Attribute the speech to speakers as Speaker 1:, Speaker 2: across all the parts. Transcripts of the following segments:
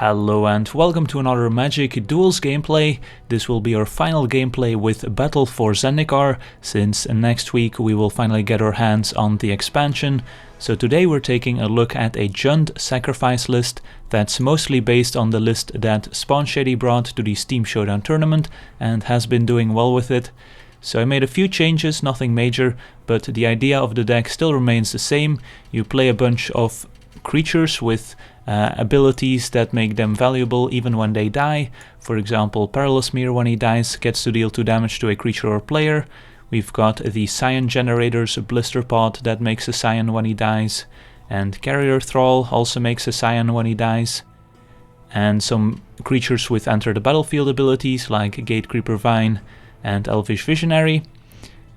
Speaker 1: Hello and welcome to another Magic Duels gameplay. This will be our final gameplay with Battle for Zendikar, since next week we will finally get our hands on the expansion. So today we're taking a look at a Jund sacrifice list that's mostly based on the list that Spawn Shady brought to the Steam Showdown tournament and has been doing well with it. So I made a few changes, nothing major, but the idea of the deck still remains the same. You play a bunch of creatures with abilities that make them valuable even when they die. For example, Perilous Myr, when he dies, gets to deal 2 damage to a creature or player. We've got the Scion generators, Blisterpod, that makes a Scion when he dies, and Carrier Thrall also makes a Scion when he dies. And some creatures with Enter the Battlefield abilities like Gatecreeper Vine and Elvish Visionary.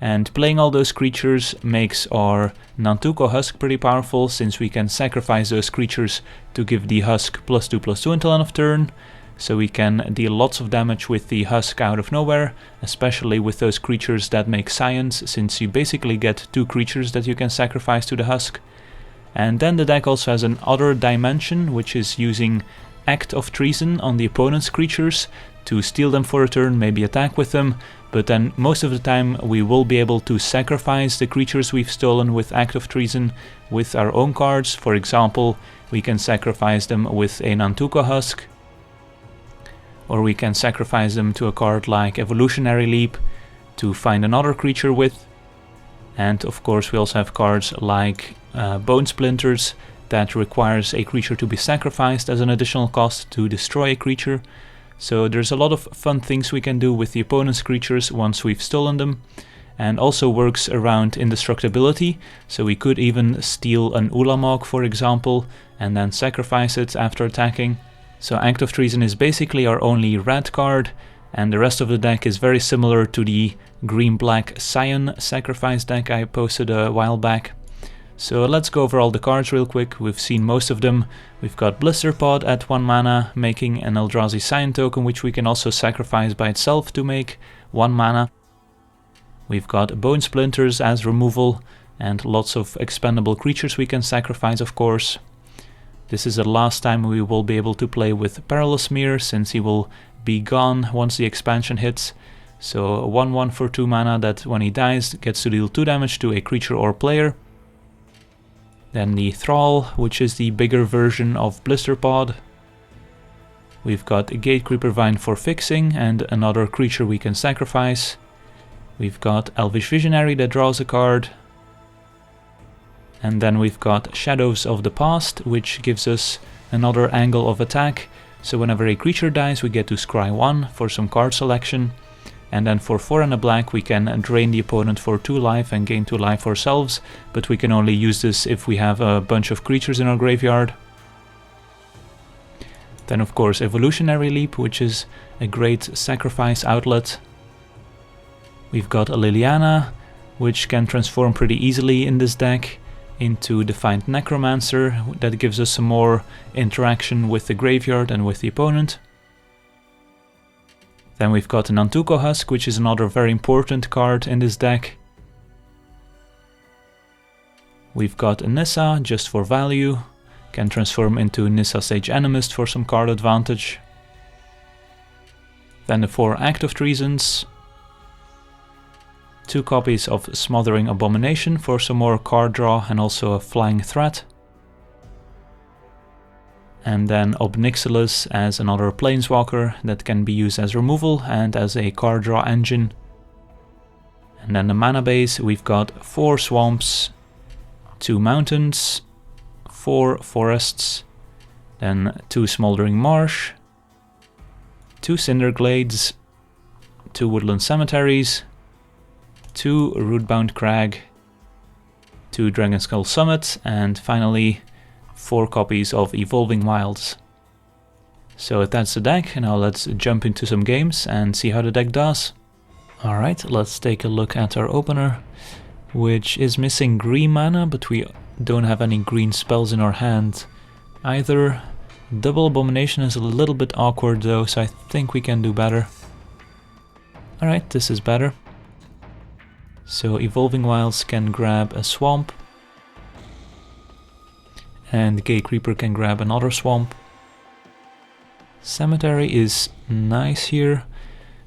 Speaker 1: And playing all those creatures makes our Nantuko Husk pretty powerful, since we can sacrifice those creatures to give the Husk +2/+2 until end of turn. So we can deal lots of damage with the Husk out of nowhere, especially with those creatures that make Scions, since you basically get 2 creatures that you can sacrifice to the Husk. And then the deck also has an other dimension, which is using Act of Treason on the opponent's creatures to steal them for a turn, maybe attack with them, but then most of the time we will be able to sacrifice the creatures we've stolen with Act of Treason with our own cards. For example, we can sacrifice them with a Nantuko Husk, or we can sacrifice them to a card like Evolutionary Leap to find another creature with. And of course we also have cards like Bone Splinters that requires a creature to be sacrificed as an additional cost to destroy a creature. So there's a lot of fun things we can do with the opponent's creatures once we've stolen them, and also works around indestructibility, so we could even steal an Ulamog, for example, and then sacrifice it after attacking. So Act of Treason is basically our only red card, and the rest of the deck is very similar to the green-black Scion sacrifice deck I posted a while back. So let's go over all the cards real quick. We've seen most of them. We've got Blisterpod at 1 mana, making an Eldrazi Scion token, which we can also sacrifice by itself to make 1 mana. We've got Bone Splinters as removal, and lots of expendable creatures we can sacrifice, of course. This is the last time we will be able to play with Perilous Myr, since he will be gone once the expansion hits. So a 1/1 for 2 mana that when he dies gets to deal 2 damage to a creature or player. Then the Thrall, which is the bigger version of Blisterpod. We've got Gatecreeper Vine for fixing and another creature we can sacrifice. We've got Elvish Visionary that draws a card. And then we've got Shadows of the Past, which gives us another angle of attack. So whenever a creature dies we get to scry 1 for some card selection. And then for 4 and a black we can drain the opponent for 2 life and gain 2 life ourselves, but we can only use this if we have a bunch of creatures in our graveyard. Then of course Evolutionary Leap, which is a great sacrifice outlet. We've got a Liliana, which can transform pretty easily in this deck into Defiant Necromancer, that gives us some more interaction with the graveyard and with the opponent. Then we've got Nantuko Husk, which is another very important card in this deck. We've got Nissa, just for value, can transform into Nissa Sage Animist for some card advantage. Then the 4 Act of Treasons. 2 copies of Smothering Abomination for some more card draw and also a flying threat. And then Ob Nixilis as another planeswalker that can be used as removal and as a card draw engine. And then the mana base, we've got 4 swamps, 2 mountains, 4 forests, then 2 Smoldering Marsh, 2 Cinder Glades, 2 Woodland Cemeteries, 2 Rootbound Crag, 2 Dragonskull Summit, and finally 4 copies of Evolving Wilds. So that's the deck, and now let's jump into some games and see how the deck does. Alright, let's take a look at our opener, which is missing green mana, but we don't have any green spells in our hand either. Double Abomination is a little bit awkward though, so I think we can do better. Alright, this is better. So Evolving Wilds can grab a swamp, and Gatecreeper can grab another swamp. Cemetery is nice here.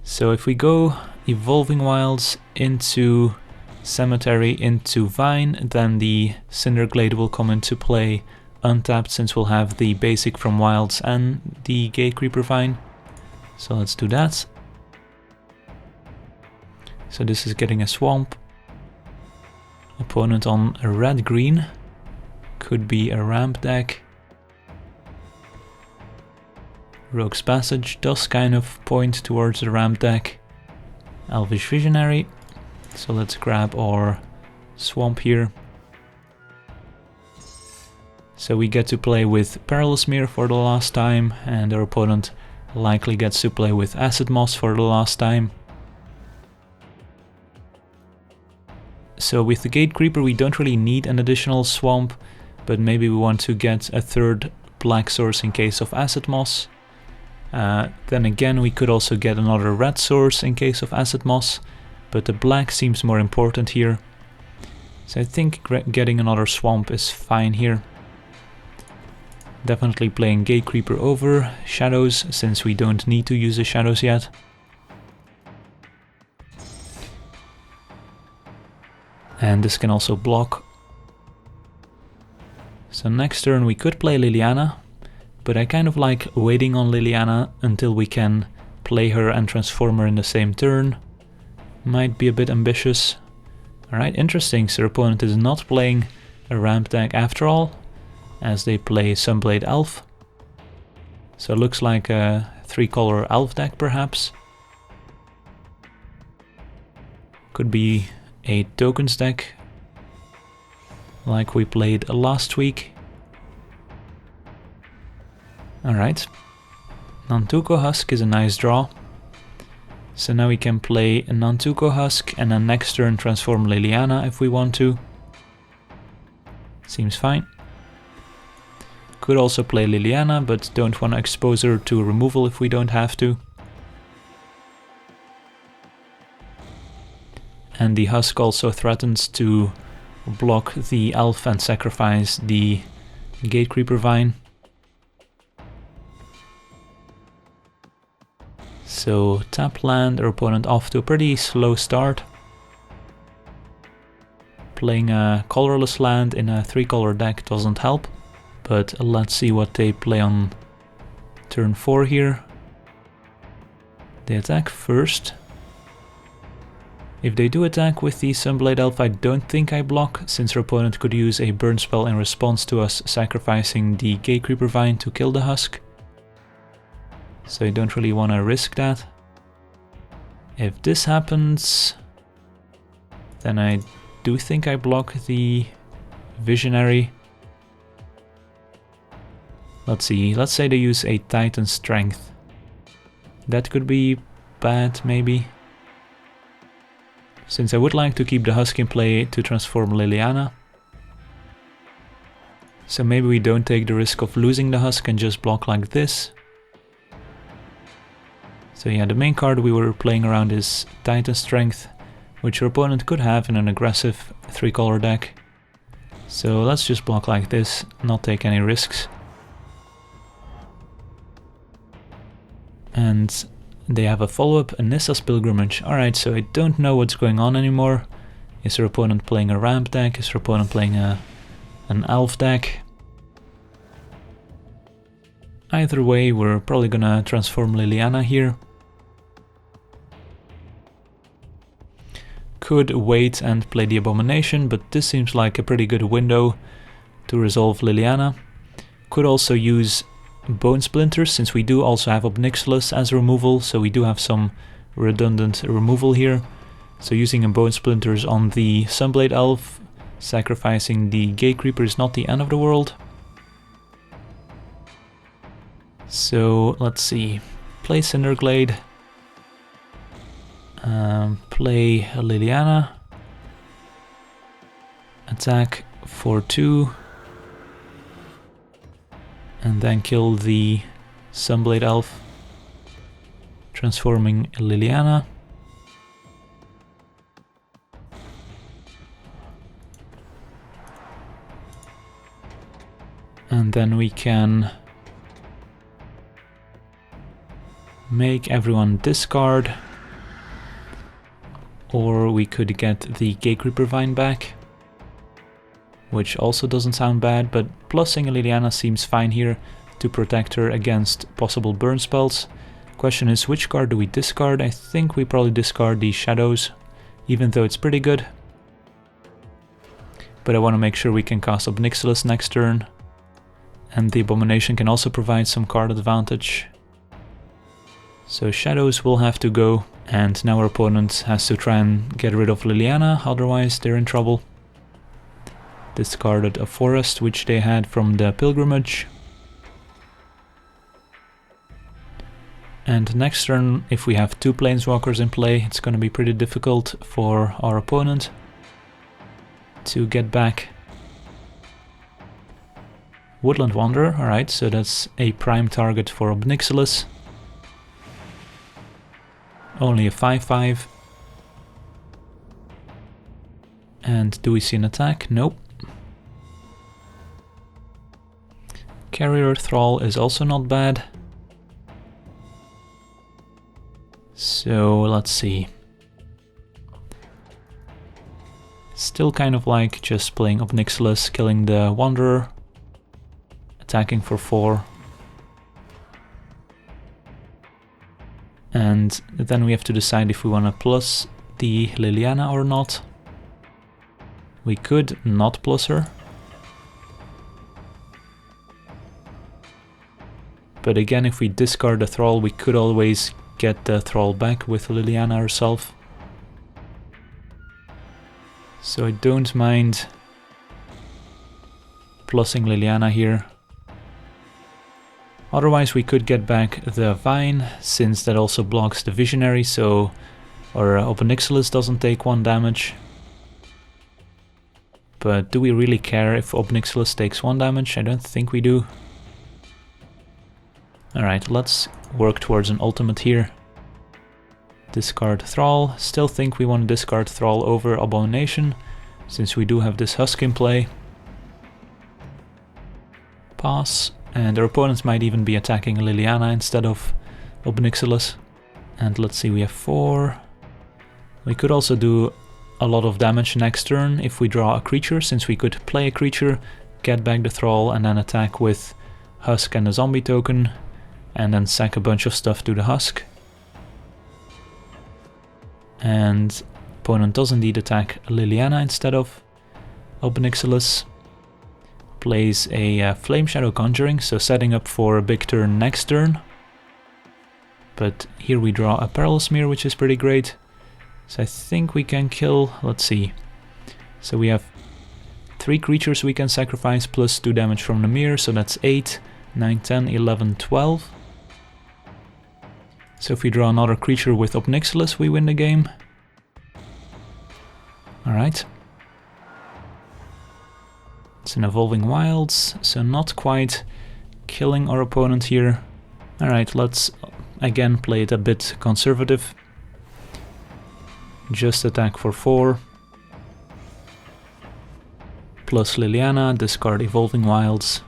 Speaker 1: So if we go Evolving Wilds into Cemetery into Vine, then the Cinder Glade will come into play untapped, since we'll have the basic from Wilds and the Gatecreeper Vine. So let's do that. So this is getting a swamp. Opponent on a red-green. Could be a ramp deck. Rogue's Passage does kind of point towards the ramp deck. Elvish Visionary. So let's grab our swamp here. So we get to play with Perilous Myr for the last time, and our opponent likely gets to play with Acid Moss for the last time. So with the Gatecreeper we don't really need an additional swamp, but maybe we want to get a third black source in case of Acid Moss. Then again we could also get another red source in case of Acid Moss, but the black seems more important here. So I think getting another swamp is fine here. Definitely playing Gatecreeper over Shadows, since we don't need to use the Shadows yet. And this can also block. So next turn we could play Liliana, but I kind of like waiting on Liliana until we can play her and transform her in the same turn. Might be a bit ambitious. Alright, interesting, so our opponent is not playing a ramp deck after all, as they play Sunblade Elf. So it looks like a 3-color elf deck perhaps. Could be a tokens deck, like we played last week. Alright, Nantuko Husk is a nice draw. So now we can play a Nantuko Husk and then next turn transform Liliana if we want to. Seems fine. Could also play Liliana, but don't want to expose her to removal if we don't have to. And the Husk also threatens to block the elf and sacrifice the Gatecreeper Vine. So tap land, our opponent off to a pretty slow start. Playing a colorless land in a 3-color deck doesn't help, but let's see what they play on turn 4 here. They attack first. If they do attack with the Sunblade Elf, I don't think I block, since our opponent could use a burn spell in response to us sacrificing the Gatecreeper Vine to kill the Husk. So I don't really want to risk that. If this happens, then I do think I block the Visionary. Let's see, let's say they use a Titan Strength. That could be bad, maybe. Since I would like to keep the Husk in play to transform Liliana. So maybe we don't take the risk of losing the Husk and just block like this. So yeah, the main card we were playing around is Titan Strength, which your opponent could have in an aggressive 3-color deck. So let's just block like this, not take any risks. And they have a follow-up, a Nissa's Pilgrimage. Alright, so I don't know what's going on anymore. Is your opponent playing a ramp deck? Is your opponent playing an elf deck? Either way, we're probably gonna transform Liliana here. Could wait and play the Abomination, but this seems like a pretty good window to resolve Liliana. Could also use Bone Splinters, since we do also have Ob Nixilis as removal, so we do have some redundant removal here. So using a Bone Splinters on the Sunblade Elf, sacrificing the Gatecreeper is not the end of the world. So let's see, play Cinder Glade. Play Liliana, attack for 2, and then kill the Sunblade Elf, transforming Liliana. And then we can make everyone discard, or we could get the Gatecreeper Vine back, which also doesn't sound bad, but plussing a Liliana seems fine here to protect her against possible burn spells. Question is, which card do we discard? I think we probably discard the Shadows, even though it's pretty good. But I want to make sure we can cast Ob Nixilis next turn, and the Abomination can also provide some card advantage. So Shadows will have to go, and now our opponent has to try and get rid of Liliana, otherwise they're in trouble. Discarded a Forest, which they had from the Pilgrimage. And next turn, if we have 2 Planeswalkers in play, it's going to be pretty difficult for our opponent to get back. Woodland Wanderer, alright, so that's a prime target for Ob Nixilis. Only a 5/5. And do we see an attack? Nope. Carrier Thrall is also not bad. So let's see. Still kind of like just playing Ob Nixilis, killing the Wanderer, attacking for 4. And then we have to decide if we want to plus the Liliana or not. We could not plus her. But again, if we discard the Thrall, we could always get the Thrall back with Liliana herself. So I don't mind plussing Liliana here. Otherwise we could get back the Vine, since that also blocks the Visionary, so our Ob Nixilis doesn't take 1 damage. But do we really care if Ob Nixilis takes 1 damage? I don't think we do. Alright, let's work towards an ultimate here. Discard Thrall. Still think we want to discard Thrall over Abomination, since we do have this Husk in play. Pass. And our opponents might even be attacking Liliana instead of Ob Nixilis. And let's see, we have 4. We could also do a lot of damage next turn if we draw a creature, since we could play a creature, get back the Thrall, and then attack with Husk and a zombie token, and then sack a bunch of stuff to the Husk. And opponent does indeed attack Liliana instead of Ob Nixilis. Plays a Flame Shadow Conjuring, so setting up for a big turn next turn. But here we draw a Perilous Myr, which is pretty great. So I think we can kill, let's see. So we have 3 creatures we can sacrifice plus 2 damage from the Myr, so that's 8, 9, 10, 11, 12. So if we draw another creature with Ob Nixilis, we win the game. Alright. It's an Evolving Wilds, so not quite killing our opponent here. Alright, let's again play it a bit conservative. Just attack for 4. Plus Liliana, discard Evolving Wilds.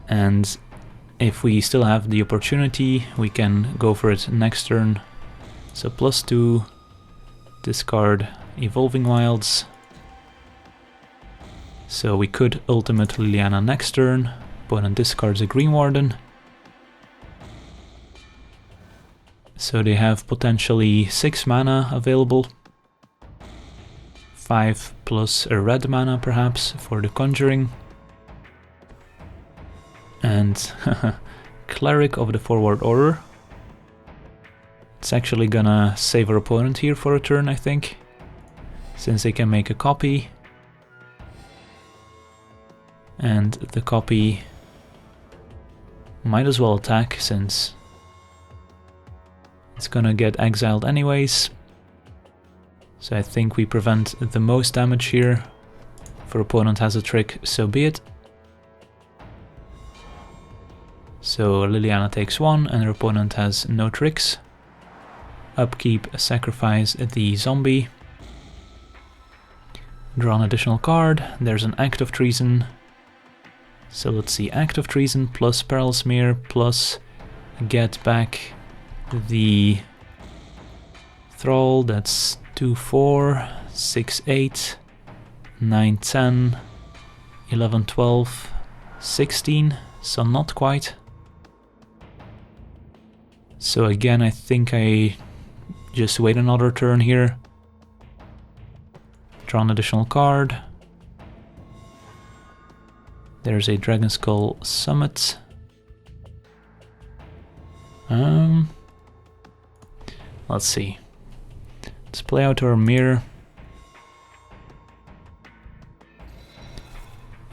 Speaker 1: And if we still have the opportunity, we can go for it next turn. So plus 2, discard Evolving Wilds. So we could ultimate Liliana next turn. Opponent discards a Green Warden. So they have potentially 6 mana available. 5 plus a red mana perhaps for the Conjuring. And Cleric of the Forward Order. It's actually gonna save our opponent here for a turn, I think, since they can make a copy. And the copy might as well attack, since it's gonna get exiled anyways. So I think we prevent the most damage here. If our opponent has a trick, so be it. So Liliana takes 1 and her opponent has no tricks. Upkeep, sacrifice the zombie. Draw an additional card. There's an Act of Treason. So let's see, Act of Treason plus Perilous Myr plus get back the Thrall. That's 2, 4, 6, 8, 9, 10, 11, 12, 16, so not quite. So again, I think I just wait another turn here. Draw an additional card. There's a Dragonskull Summit. Let's see. Let's play out our Myr.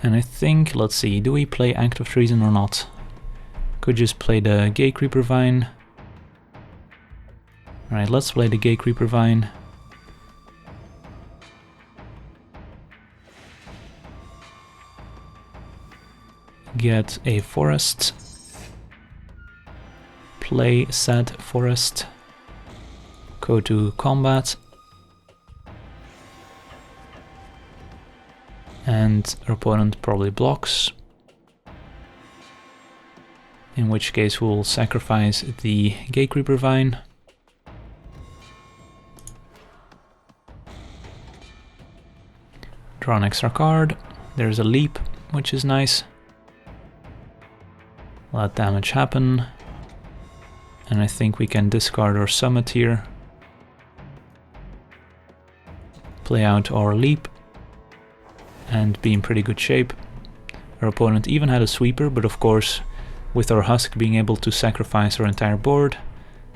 Speaker 1: And I think, let's see, do we play Act of Treason or not? Could just play the Gatecreeper Vine. Alright, let's play the Gatecreeper Vine. Get a forest. Play said forest. Go to combat. And our opponent probably blocks. In which case we'll sacrifice the Gatecreeper Vine. Draw an extra card. There's a leap, which is nice. Let damage happen. And I think we can discard our summit here. Play out our leap. And be in pretty good shape. Our opponent even had a sweeper, but of course, with our Husk being able to sacrifice our entire board,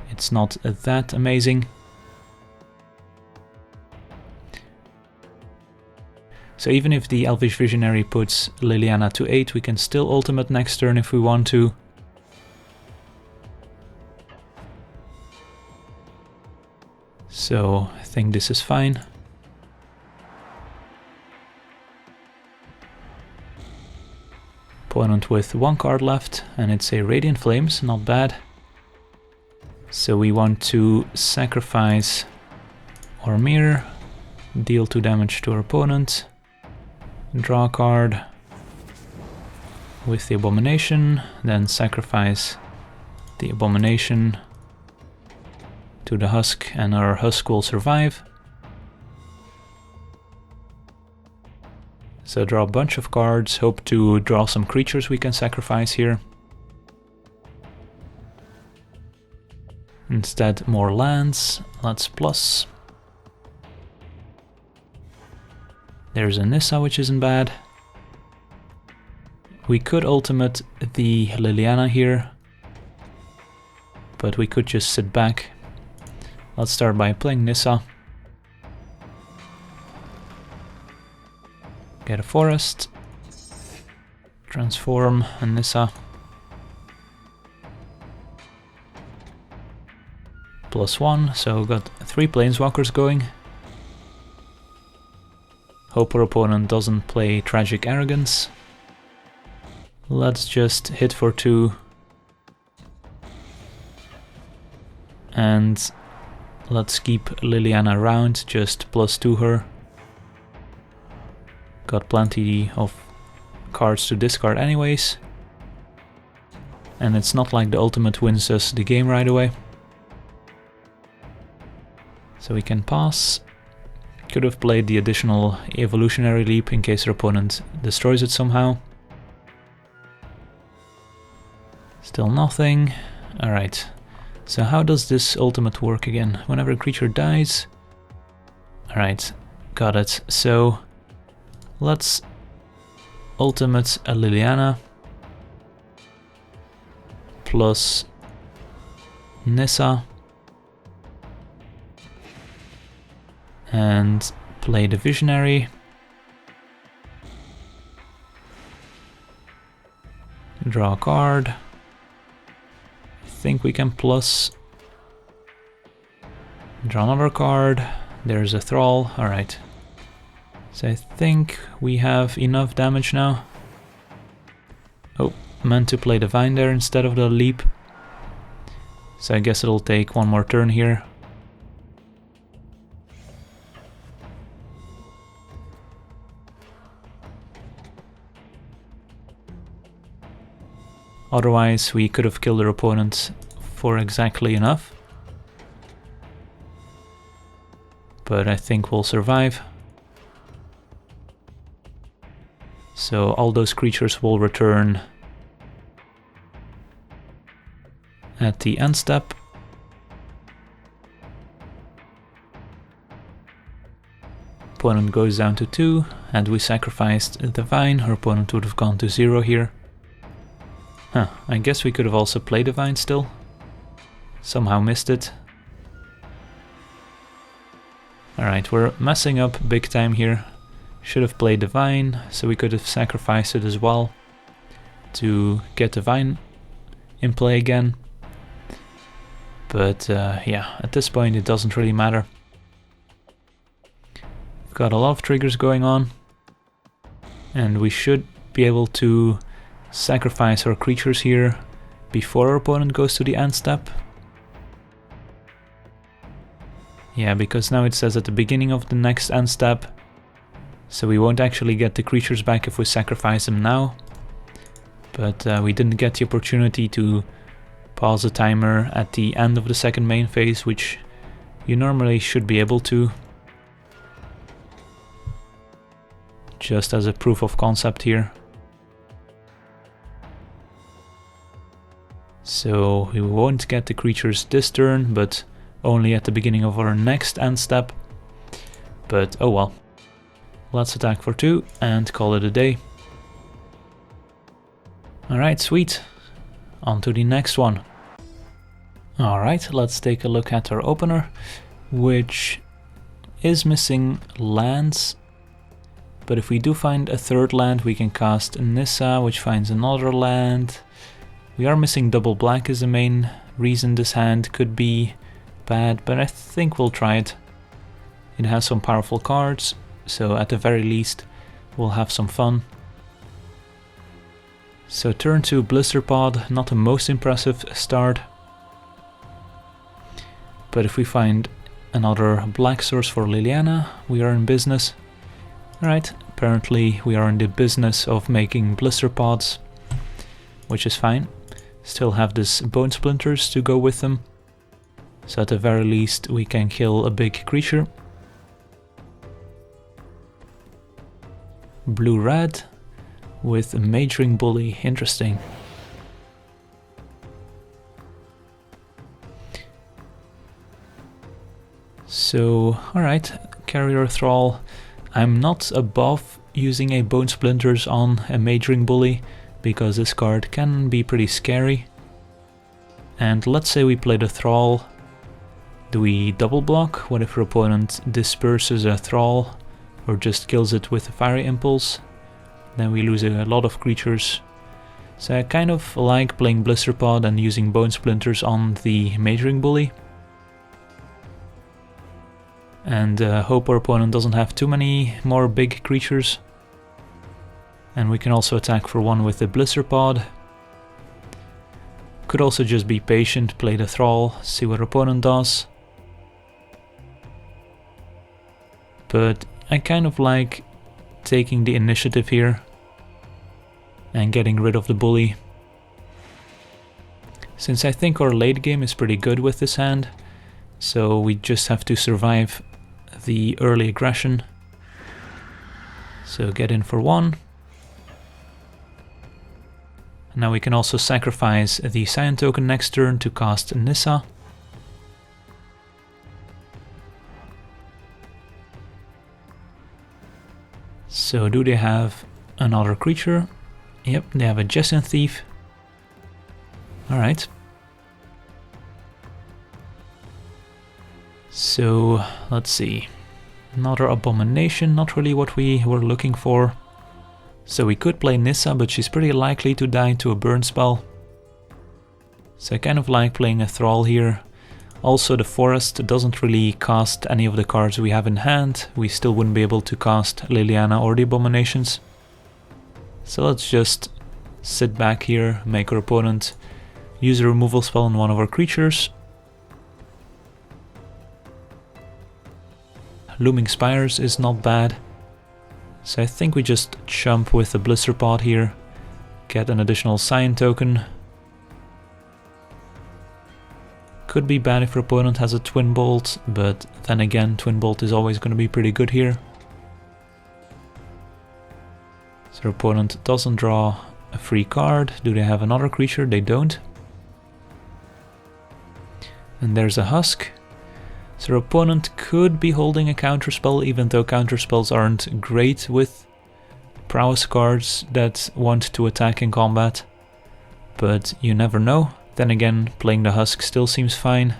Speaker 1: it's not that amazing. So even if the Elvish Visionary puts Liliana to 8, we can still ultimate next turn if we want to. So I think this is fine. Opponent with 1 card left, and it's a Radiant Flames, not bad. So we want to sacrifice our Myr, deal 2 damage to our opponent, draw a card with the Abomination, then sacrifice the Abomination to the Husk, and our Husk will survive. So draw a bunch of cards, hope to draw some creatures we can sacrifice here. Instead, more lands. Let's plus. There's a Nissa, which isn't bad. We could ultimate the Liliana here, but we could just sit back. Let's start by playing Nissa. Get a forest. Transform a Nissa. +1, so got 3 planeswalkers going. Hope our opponent doesn't play Tragic Arrogance. Let's just hit for 2. And let's keep Liliana around, just +2 her. Got plenty of cards to discard anyways. And it's not like the ultimate wins us the game right away. So we can pass. Could have played the additional Evolutionary Leap in case our opponent destroys it somehow. Still nothing. Alright. So how does this ultimate work again? Whenever a creature dies... Alright, got it. So... let's ultimate a Liliana plus Nissa and play the Visionary. Draw a card. I think we can plus. Draw another card. There's a Thrall. Alright. So I think we have enough damage now. Oh, meant to play the Vine there instead of the Leap. So I guess it'll take 1 more turn here. Otherwise we could have killed our opponent for exactly enough. But I think we'll survive. So all those creatures will return at the end step. Opponent goes down to 2, and we sacrificed the Vine. Her opponent would have gone to 0 here. Huh, I guess we could have also played the Vine still. Somehow missed it. Alright, we're messing up big time here. Should have played the Vine, so we could have sacrificed it as well to get the Vine in play again. But yeah, at this point it doesn't really matter. We've got a lot of triggers going on, and we should be able to sacrifice our creatures here before our opponent goes to the end step. Yeah, because now it says at the beginning of the next end step, so we won't actually get the creatures back if we sacrifice them now. But we didn't get the opportunity to pause the timer at the end of the second main phase, which you normally should be able to. Just as a proof of concept here. So we won't get the creatures this turn, but only at the beginning of our next end step. But oh well. Let's attack for 2 and call it a day. Alright, sweet. On to the next one. Alright, let's take a look at our opener, which is missing lands. But if we do find a third land, we can cast Nissa, which finds another land. We are missing double black is the main reason this hand could be bad, but I think we'll try it. It has some powerful cards, so at the very least we'll have some fun. So turn 2 Blisterpod, not the most impressive start. But if we find another black source for Liliana, we are in business. Alright, apparently we are in the business of making Blisterpods, which is fine. Still have this Bone Splinters to go with them. So at the very least we can kill a big creature. Blue-red with a Majoring Bully, interesting. So, alright, Carrier Thrall. I'm not above using a Bone Splinters on a Majoring Bully, because this card can be pretty scary. And let's say we play the Thrall. Do we double block? What if our opponent disperses a Thrall or just kills it with a Fiery Impulse? Then we lose a lot of creatures. So I kind of like playing Blisterpod and using Bone Splinters on the Majoring Bully. And hope our opponent doesn't have too many more big creatures. And we can also attack for 1 with the Blisterpod. Could also just be patient, play the Thrall, see what our opponent does. But I kind of like taking the initiative here and getting rid of the bully. Since I think our late game is pretty good with this hand, so we just have to survive the early aggression. So get in for 1. Now we can also sacrifice the Scion token next turn to cast Nissa. So do they have another creature? Yep, they have a Jessin Thief. Alright. So let's see. Another Abomination, not really what we were looking for. So we could play Nissa, but she's pretty likely to die to a burn spell. So I kind of like playing a Thrall here. Also the Forest doesn't really cast any of the cards we have in hand. We still wouldn't be able to cast Liliana or the Abominations. So let's just sit back here, make our opponent use a removal spell on one of our creatures. Looming Spires is not bad. So I think we just chump with the Blisterpod here, get an additional Scion token. Could be bad if our opponent has a Twin Bolt, but then again, Twin Bolt is always going to be pretty good here. So our opponent doesn't draw a free card. Do they have another creature? They don't. And there's a Husk. So our opponent could be holding a counterspell, even though counterspells aren't great with prowess cards that want to attack in combat. But you never know. Then again, playing the Husk still seems fine.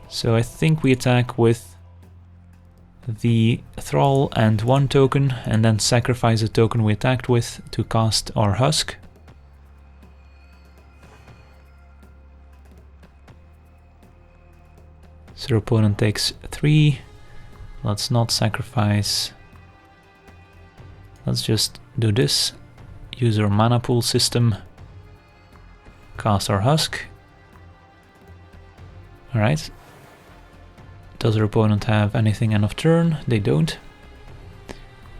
Speaker 1: So I think we attack with the Thrall and 1 token, and then sacrifice a token we attacked with to cast our Husk. So our opponent takes 3. Let's not sacrifice. Let's just do this. Use our mana pool system. Cast our Husk. Alright. Does our opponent have anything end of turn? They don't.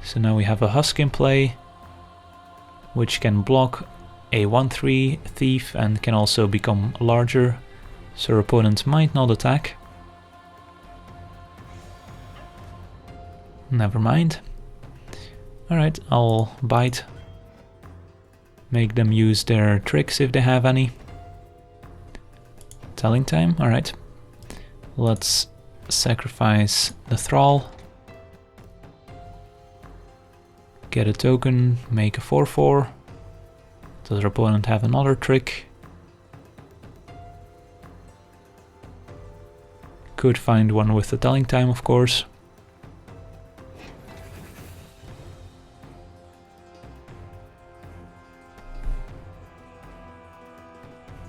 Speaker 1: So now we have a Husk in play, which can block a 1/3 thief and can also become larger. So our opponent might not attack. Never mind. Alright, I'll bite. Make them use their tricks if they have any. Telling time, alright. Let's sacrifice the Thrall. Get a token, make a 4/4. Does our opponent have another trick? Could find one with the telling time, of course.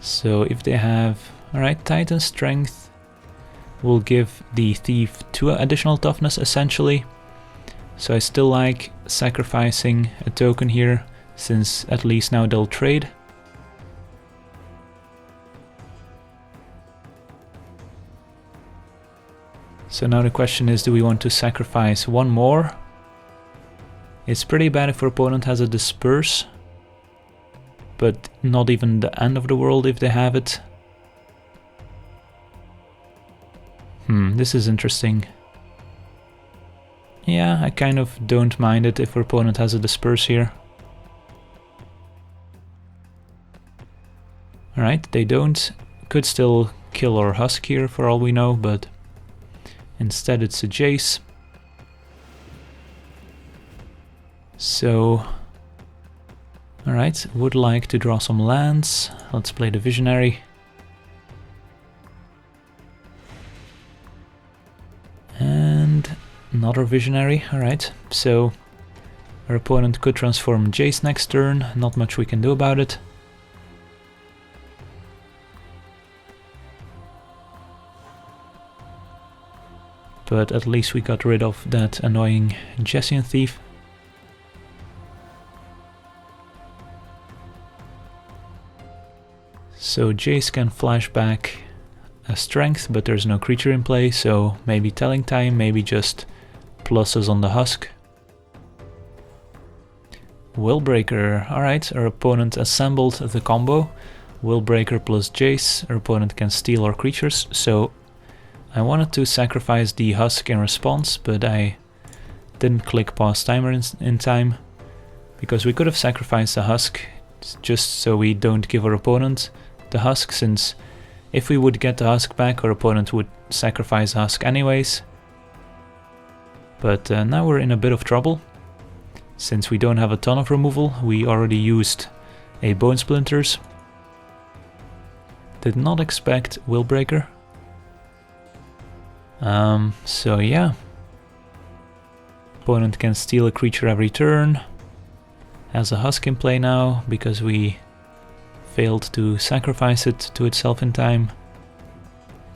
Speaker 1: So if they have, alright, Titan Strength will give the thief 2 additional toughness essentially. So I still like sacrificing a token here, since at least now they'll trade. So now the question is, do we want to sacrifice one more? It's pretty bad if our opponent has a Disperse, but not even the end of the world if they have it. This is interesting. Yeah, I kind of don't mind it if our opponent has a Disperse here. Alright, they don't. Could still kill our Husk here for all we know, but instead it's a Jace. So, alright, would like to draw some lands. Let's play the Visionary. And another Visionary, alright. So, our opponent could transform Jace next turn, not much we can do about it. But at least we got rid of that annoying Jessian Thief. So Jace can flash back a strength, but there's no creature in play, so maybe telling time, maybe just pluses on the Husk. Willbreaker, alright, our opponent assembled the combo. Willbreaker plus Jace, our opponent can steal our creatures, so I wanted to sacrifice the Husk in response, but I didn't click pause timer in time, because we could have sacrificed the Husk just so we don't give our opponent the Husk, since if we would get the Husk back, our opponent would sacrifice the Husk anyways. But now we're in a bit of trouble, since we don't have a ton of removal. We already used a Bone Splinters. Did not expect Willbreaker. So yeah. Opponent can steal a creature every turn. Has a Husk in play now, because we failed to sacrifice it to itself in time.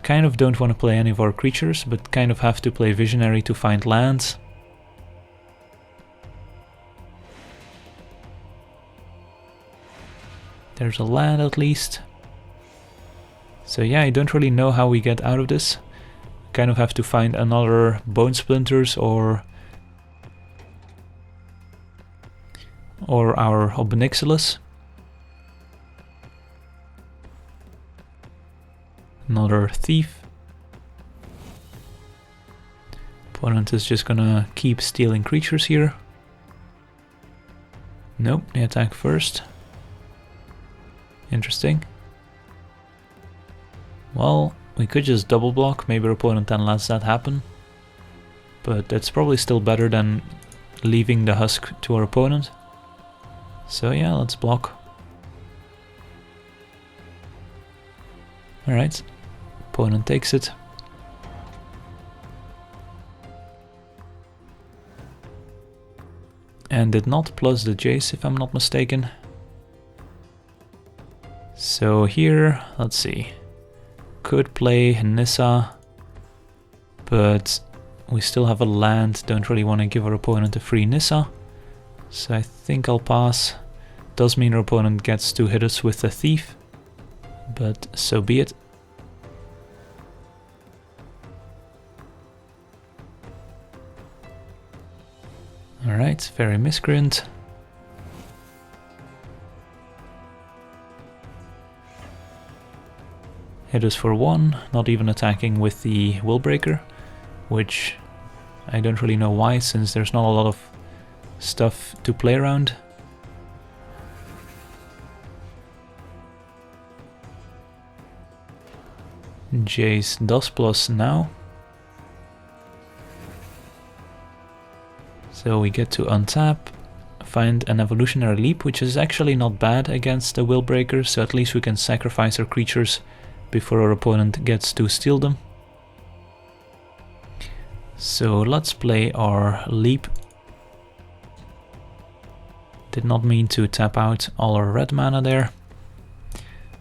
Speaker 1: Kind of don't want to play any of our creatures, but kind of have to play Visionary to find lands. There's a land at least. So yeah, I don't really know how we get out of this. Kind of have to find another Bone Splinters or our Ob Nixilis. another thief. Opponent is just gonna keep stealing creatures here. Nope, they attack first. Interesting. Well, we could just double block, maybe our opponent then lets that happen. But that's probably still better than leaving the husk to our opponent. So yeah, let's block. Alright, opponent takes it. And did not plus the Jace, if I'm not mistaken. So here, let's see. Could play Nissa, but we still have a land. Don't really want to give our opponent a free Nissa. So I think I'll pass. Does mean our opponent gets to hit us with a thief, but so be it. Alright, very miscreant. Hit us for 1, not even attacking with the Willbreaker, which I don't really know why, since there's not a lot of stuff to play around. Jace does plus now. So we get to untap, find an Evolutionary Leap, which is actually not bad against the Willbreaker, so at least we can sacrifice our creatures before our opponent gets to steal them. So let's play our Leap. Did not mean to tap out all our red mana there.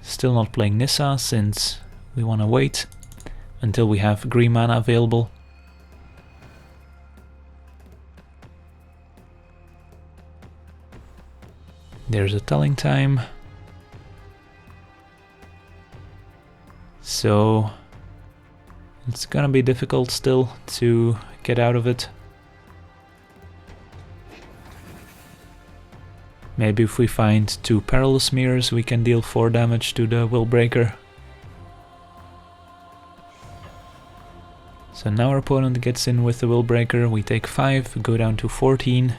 Speaker 1: Still not playing Nissa, since we want to wait until we have green mana available. There's a telling time. So it's gonna be difficult still to get out of it. Maybe if we find 2 Perilous Myrs, we can deal 4 damage to the Willbreaker. So now our opponent gets in with the Willbreaker, we take 5, go down to 14.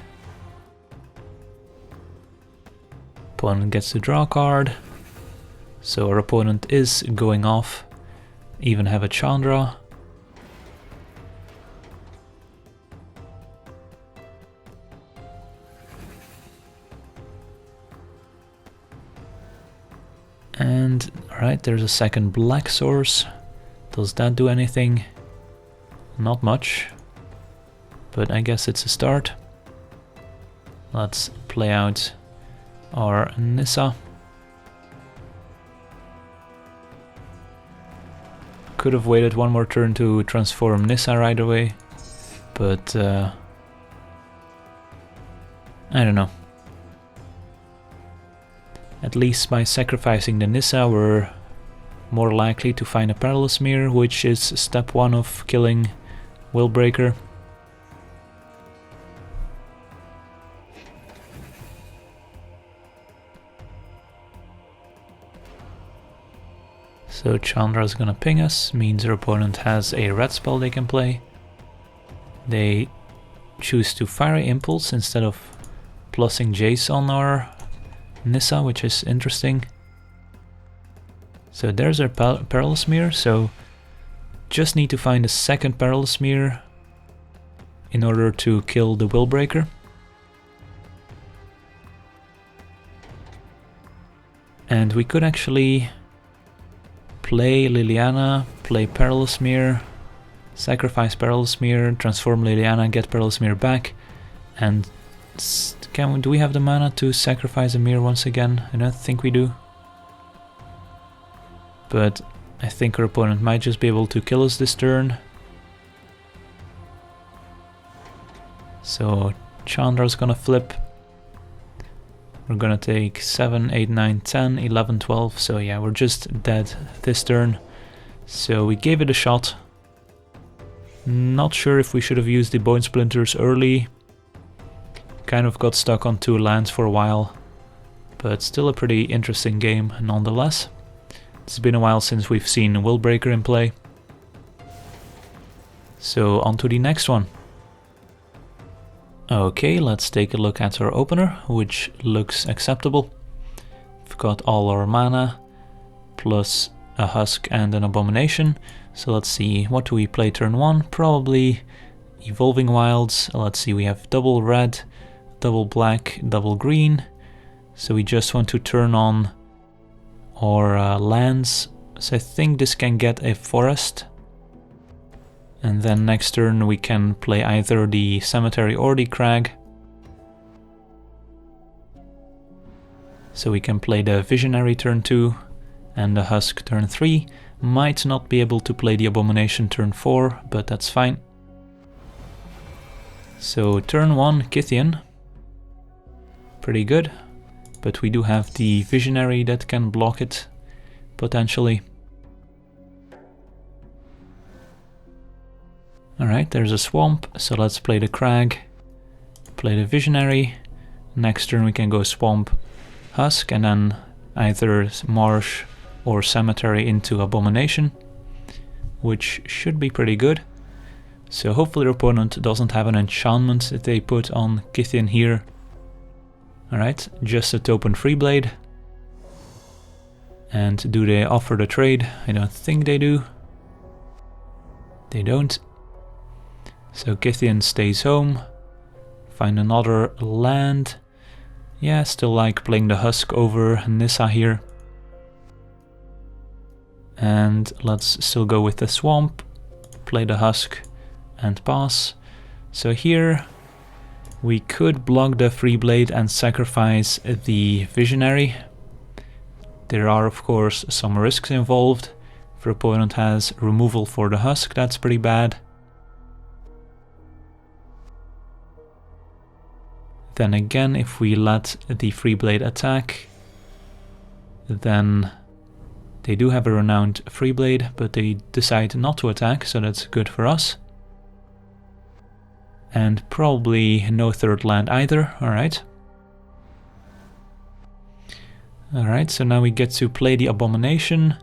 Speaker 1: Opponent gets to draw a card, so our opponent is going off, even have a Chandra. And alright, there's a second black source. Does that do anything? Not much, but I guess it's a start. Let's play out our Nissa. Could have waited one more turn to transform Nissa right away, but I don't know. At least by sacrificing the Nissa we're more likely to find a Perilous Myr, which is step 1 of killing Willbreaker. So Chandra's gonna ping us, means our opponent has a red spell they can play. They choose to Fiery Impulse instead of plussing Jace on our Nissa, which is interesting. So there's our Perilous Myr, so just need to find a second Perilous Myr in order to kill the Willbreaker. And we could actually play Liliana, play Perilous Myr, sacrifice Perilous Myr, transform Liliana, get Perilous Myr back, and do we have the mana to sacrifice a Myr once again? I don't think we do. But I think our opponent might just be able to kill us this turn. So Chandra's gonna flip. We're gonna take 7, 8, 9, 10, 11, 12, so yeah, we're just dead this turn. So we gave it a shot. Not sure if we should have used the Bone Splinters early. Kind of got stuck on 2 lands for a while, but still a pretty interesting game nonetheless. It's been a while since we've seen Willbreaker in play. So on to the next one. Okay, let's take a look at our opener, which looks acceptable. We've got all our mana, plus a Husk and an Abomination. So let's see, what do we play turn 1? Probably Evolving Wilds. Let's see, we have double red, double black, double green. So we just want to turn on our lands. So I think this can get a forest. And then next turn we can play either the cemetery or the crag. So we can play the Visionary turn 2 and the Husk turn 3. Might not be able to play the Abomination turn 4, but that's fine. So turn 1 Kythian. Pretty good. But we do have the Visionary that can block it, potentially. Alright, there's a swamp, so let's play the crag, play the Visionary. Next turn we can go swamp, Husk, and then either marsh or cemetery into Abomination, which should be pretty good. So hopefully their opponent doesn't have an enchantment that they put on Kythian here. Alright, just a Topen Freeblade. And do they offer the trade? I don't think they do. They don't. So Kythian stays home. Find another land. Yeah, still like playing the Husk over Nissa here. And let's still go with the swamp. Play the Husk and pass. So here we could block the Freeblade and sacrifice the Visionary. There are of course some risks involved. If your opponent has removal for the Husk, that's pretty bad. Then again, if we let the Freeblade attack, then they do have a renowned Freeblade, but they decide not to attack, so that's good for us. And probably no third land either, alright. Alright, so now we get to play the Abomination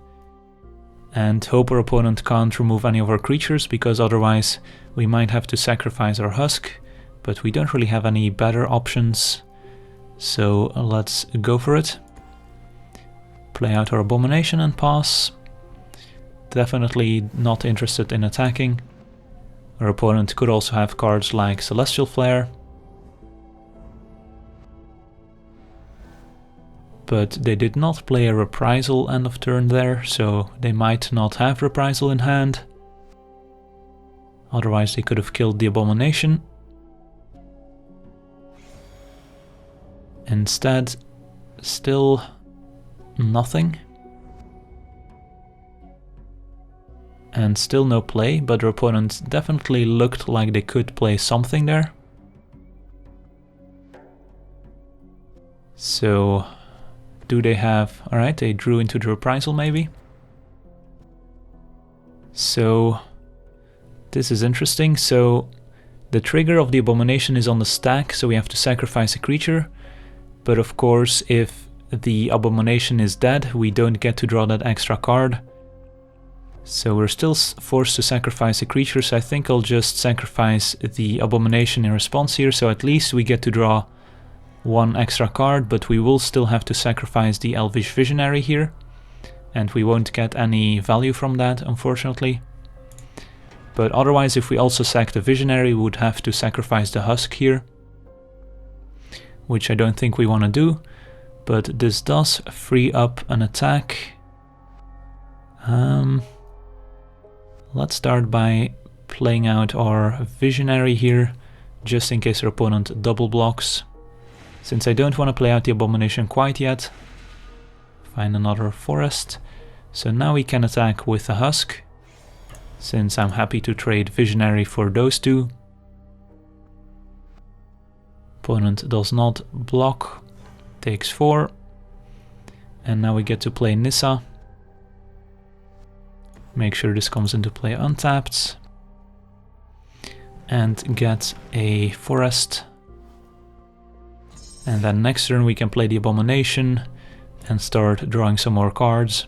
Speaker 1: and hope our opponent can't remove any of our creatures, because otherwise we might have to sacrifice our Husk. But we don't really have any better options, so let's go for it. Play out our Abomination and pass. Definitely not interested in attacking. Our opponent could also have cards like Celestial Flare. But they did not play a Reprisal end of turn there, so they might not have Reprisal in hand. Otherwise they could have killed the Abomination. Instead, still nothing. And still no play, but their opponent definitely looked like they could play something there. So, do they have... Alright, they drew into the Reprisal maybe. So, this is interesting. So, the trigger of the Abomination is on the stack, so we have to sacrifice a creature. But of course, if the Abomination is dead, we don't get to draw that extra card. So we're still forced to sacrifice a creature, so I think I'll just sacrifice the Abomination in response here, so at least we get to draw one extra card, but we will still have to sacrifice the Elvish Visionary here. And we won't get any value from that, unfortunately. But otherwise, if we also sack the Visionary, we would have to sacrifice the Husk here, which I don't think we want to do, but this does free up an attack. Let's start by playing out our Visionary here, just in case our opponent double blocks. Since I don't want to play out the Abomination quite yet, find another forest. So now we can attack with the Husk, since I'm happy to trade Visionary for those two. Opponent does not block, takes 4, and now we get to play Nissa. Make sure this comes into play untapped, and get a forest. And then next turn we can play the Abomination and start drawing some more cards.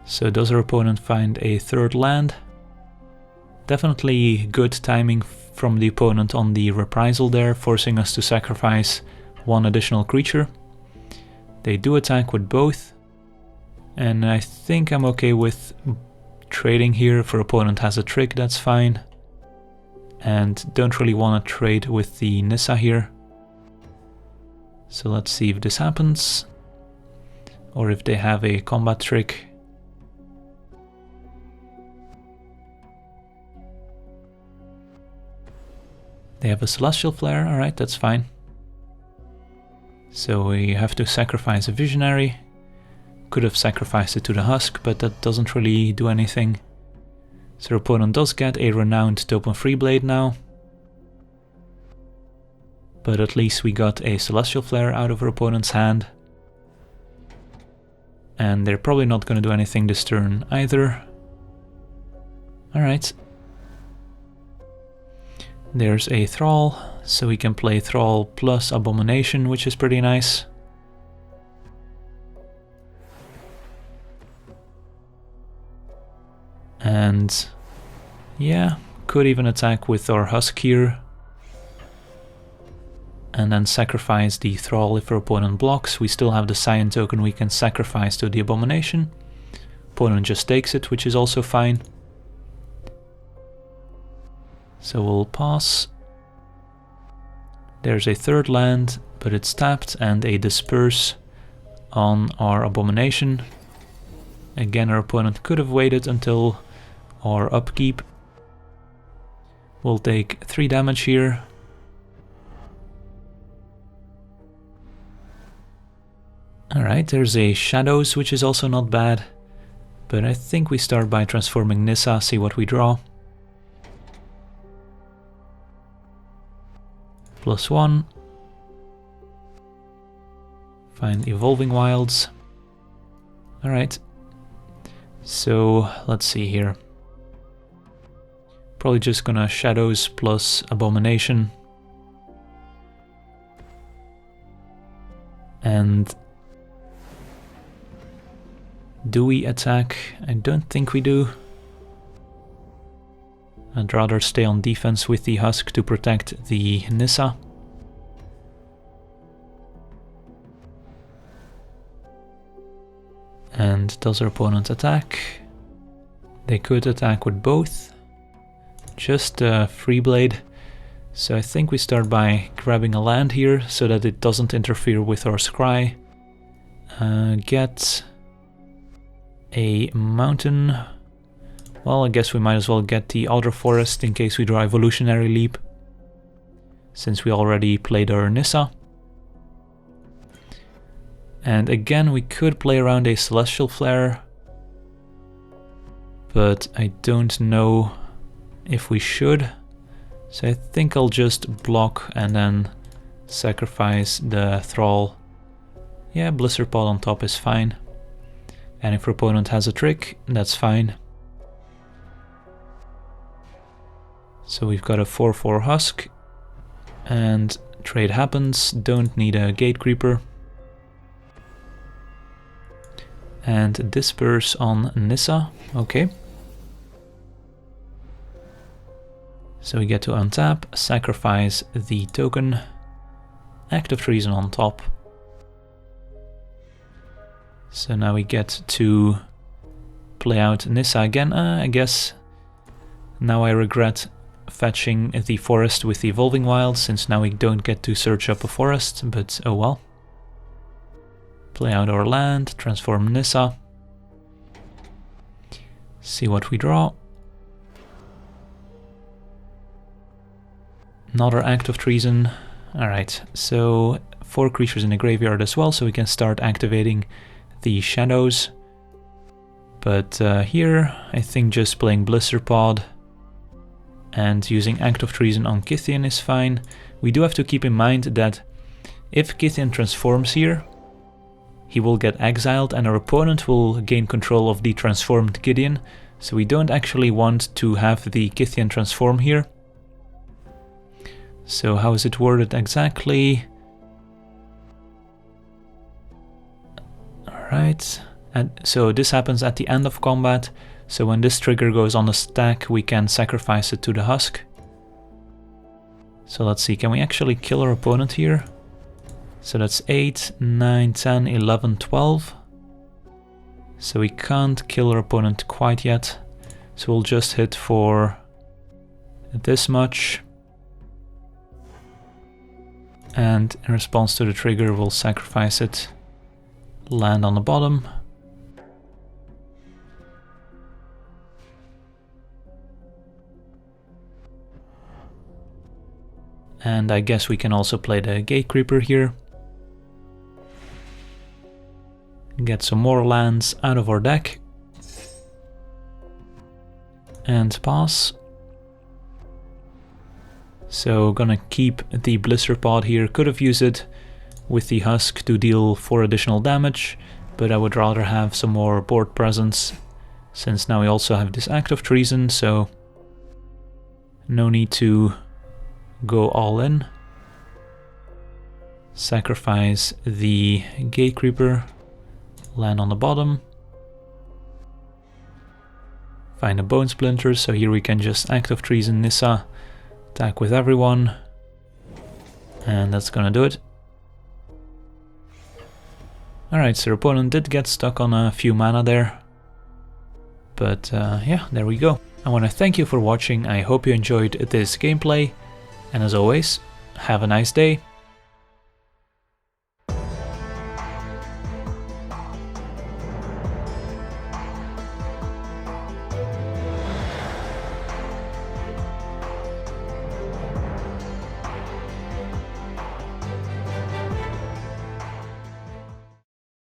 Speaker 1: So does our opponent find a third land? Definitely good timing from the opponent on the reprisal there, forcing us to sacrifice one additional creature. They do attack with both, and I think I'm okay with trading here. If our opponent has a trick, that's fine. And don't really want to trade with the Nissa here. So let's see if this happens, or if they have a combat trick. They have a Celestial Flare, alright, that's fine. So we have to sacrifice a Visionary. Could have sacrificed it to the Husk, but that doesn't really do anything. So our opponent does get a Renowned Token Freeblade now. But at least we got a Celestial Flare out of our opponent's hand. And they're probably not going to do anything this turn either. Alright. There's a Thrall, so we can play Thrall plus Abomination, which is pretty nice. And yeah, could even attack with our Husk here. And then sacrifice the Thrall if our opponent blocks. We still have the Scion token we can sacrifice to the Abomination. Opponent just takes it, which is also fine. So we'll pass. There's a third land, but it's tapped, and a Disperse on our Abomination. Again, our opponent could have waited until our upkeep. We'll take 3 damage here. Alright, there's a Shadows, which is also not bad. But I think we start by transforming Nissa, see what we draw. +1. Find Evolving Wilds. Alright. So, let's see here. Probably just gonna Shadows plus Abomination. And do we attack? I don't think we do. I'd rather stay on defense with the Husk to protect the Nissa. And does our opponent attack? They could attack with both. Just a Freeblade. So I think we start by grabbing a land here so that it doesn't interfere with our Scry. Get a mountain. Well, I guess we might as well get the Outer Forest in case we draw Evolutionary Leap, since we already played our Nissa. And again, we could play around a Celestial Flare, but I don't know if we should. So I think I'll just block and then sacrifice the Thrall. Yeah, Blisterpod on top is fine. And if our opponent has a trick, that's fine. So we've got a 4/4 Husk, and trade happens, don't need a Gatecreeper. And Disperse on Nissa, okay. So we get to untap, sacrifice the token, Act of Treason on top. So now we get to play out Nissa again. I guess now I regret fetching the forest with the Evolving Wilds, since now we don't get to search up a forest, but oh well. Play out our land, transform Nissa. See what we draw. Another Act of Treason. Alright, so 4 creatures in the graveyard as well, so we can start activating the Shadows. But here, I think just playing Blisterpod and using Act of Treason on Kythian is fine. We do have to keep in mind that if Kythian transforms here, he will get exiled and our opponent will gain control of the transformed Gideon, so we don't actually want to have the Kythian transform here. So how is it worded exactly? Alright. And so this happens at the end of combat. So when this trigger goes on the stack, we can sacrifice it to the Husk. So let's see, can we actually kill our opponent here? So that's 8, 9, 10, 11, 12. So we can't kill our opponent quite yet. So we'll just hit for this much. And in response to the trigger, we'll sacrifice it, land on the bottom. And I guess we can also play the Gatecreeper here. Get some more lands out of our deck. And pass. So gonna keep the Blisterpod here. Could have used it with the Husk to deal 4 additional damage, but I would rather have some more board presence, since now we also have this Act of Treason, so no need to go all in. Sacrifice the Gatecreeper, land on the bottom. Find a Bone Splinters, so here we can just Act of Treason Nissa, attack with everyone, and that's gonna do it. Alright, so our opponent did get stuck on a few mana there, but yeah, there we go. I want to thank you for watching, I hope you enjoyed this gameplay, and as always, have a nice day.